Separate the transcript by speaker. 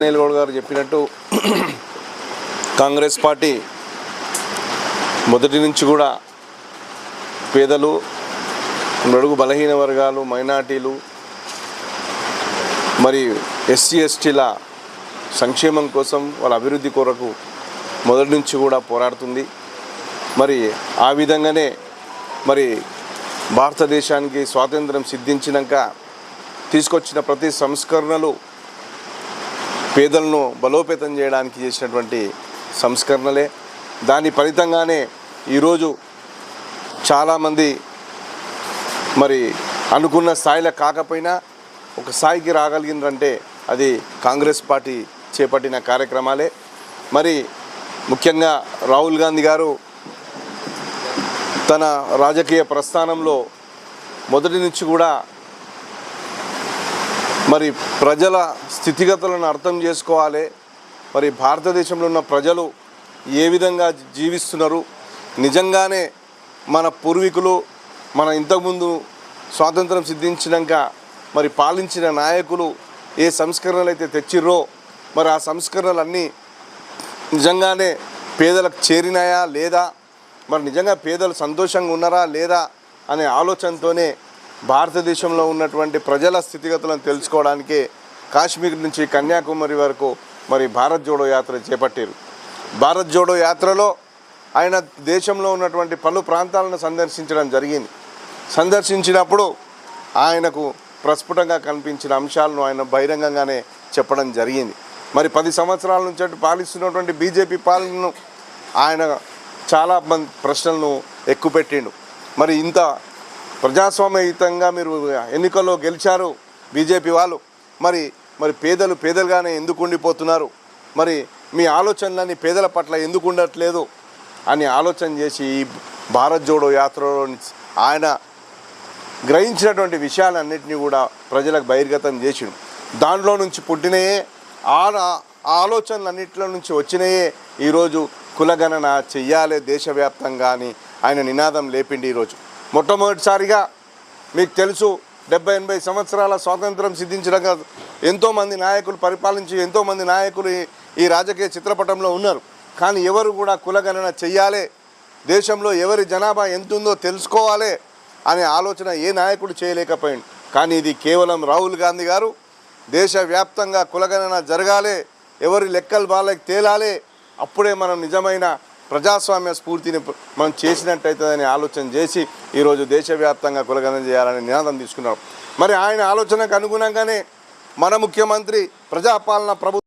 Speaker 1: గౌడ్ గారు చెప్పినట్టు కాంగ్రెస్ పార్టీ మొదటి నుంచి కూడా పేదలు, నడుగు బలహీన వర్గాలు, మైనార్టీలు మరి ఎస్సీ ఎస్టీల సంక్షేమం కోసం వాళ్ళ అభివృద్ధి కొరకు మొదటి నుంచి కూడా పోరాడుతుంది. మరి ఆ విధంగానే మరి భారతదేశానికి స్వాతంత్రం సిద్ధించినాక తీసుకొచ్చిన ప్రతి సంస్కరణలు పేదలను బలోపేతం చేయడానికి చేసినటువంటి సంస్కరణలే. దాని ఫలితంగానే ఈరోజు చాలామంది మరి అనుకున్న స్థాయిలో కాకపోయినా ఒక స్థాయికి రాగలిగినారంటే అది కాంగ్రెస్ పార్టీ చేపట్టిన కార్యక్రమాలే. మరి ముఖ్యంగా రాహుల్ గాంధీ గారు తన రాజకీయ ప్రస్థానంలో మొదటి నుంచి కూడా మరి ప్రజల స్థితిగతులను అర్థం చేసుకోవాలి. మరి భారతదేశంలో ఉన్న ప్రజలు ఏ విధంగా జీవిస్తున్నారు, నిజంగానే మన పూర్వీకులు మన ఇంతకుముందు స్వాతంత్రం సిద్ధించినాక మరి పాలించిన నాయకులు ఏ సంస్కరణలు అయితే తెచ్చిర్రో మరి ఆ సంస్కరణలన్నీ నిజంగానే పేదలకు చేరినాయా లేదా, మరి నిజంగా పేదలు సంతోషంగా ఉన్నారా లేదా అనే ఆలోచనతోనే భారతదేశంలో ఉన్నటువంటి ప్రజల స్థితిగతులను తెలుసుకోవడానికే కాశ్మీర్ నుంచి కన్యాకుమారి వరకు మరి భారత్ జోడో యాత్ర చేపట్టారు. భారత్ జోడో యాత్రలో ఆయన దేశంలో ఉన్నటువంటి పలు ప్రాంతాలను సందర్శించడం జరిగింది. సందర్శించినప్పుడు ఆయనకు ప్రస్ఫుటంగా కనిపించిన అంశాలను ఆయన బహిరంగంగానే చెప్పడం జరిగింది. మరి 10 సంవత్సరాల నుంచి పాలిస్తున్నటువంటి బీజేపీ పాలనను ఆయన చాలా మంది ప్రశ్నలను ఎక్కుపెట్టిండు. మరి ఇంత ప్రజాస్వామ్యయుతంగా మీరు ఎన్నికల్లో గెలిచారు బీజేపీ వాళ్ళు, మరి పేదలుగానే ఎందుకు ఉండిపోతున్నారు, మరి మీ ఆలోచనలన్నీ పేదల పట్ల ఎందుకు ఉండట్లేదు అని ఆలోచన చేసి ఈ భారత్ జోడో యాత్రలో ఆయన గ్రహించినటువంటి విషయాలన్నింటినీ కూడా ప్రజలకు బహిర్గతం చేసిండు. దాంట్లో నుంచి పుట్టినయే ఆలోచనలన్నింటిలో నుంచి వచ్చినాయే ఈరోజు కులగణన చెయ్యాలి దేశవ్యాప్తంగా అని ఆయన నినాదం లేపిండి. ఈరోజు మొట్టమొదటిసారిగా మీకు తెలుసు 70-80 సంవత్సరాల స్వాతంత్రం సిద్ధించడంగా ఎంతోమంది నాయకులు పరిపాలించి ఎంతోమంది నాయకులు ఈ రాజకీయ చిత్రపటంలో ఉన్నారు. కానీ ఎవరు కూడా కులగణన చెయ్యాలి, దేశంలో ఎవరి జనాభా ఎంతుందో తెలుసుకోవాలి అనే ఆలోచన ఏ నాయకుడు చేయలేకపోయింది. కానీ ఇది కేవలం రాహుల్ గాంధీ గారు దేశవ్యాప్తంగా కులగణన జరగాలి, ఎవరి లెక్కలు వాళ్ళకి తేలాలి, అప్పుడే మనం నిజమైన ప్రజాస్వామ్య స్ఫూర్తిని మనం చేసినట్టయితుందని ఆలోచన చేసి ఈరోజు దేశవ్యాప్తంగా కులగణన చేయాలని నినాదం తీసుకున్నారు. మరి ఆయన ఆలోచనకు అనుగుణంగానే మన ముఖ్యమంత్రి ప్రజాపాలన ప్రభుత్వం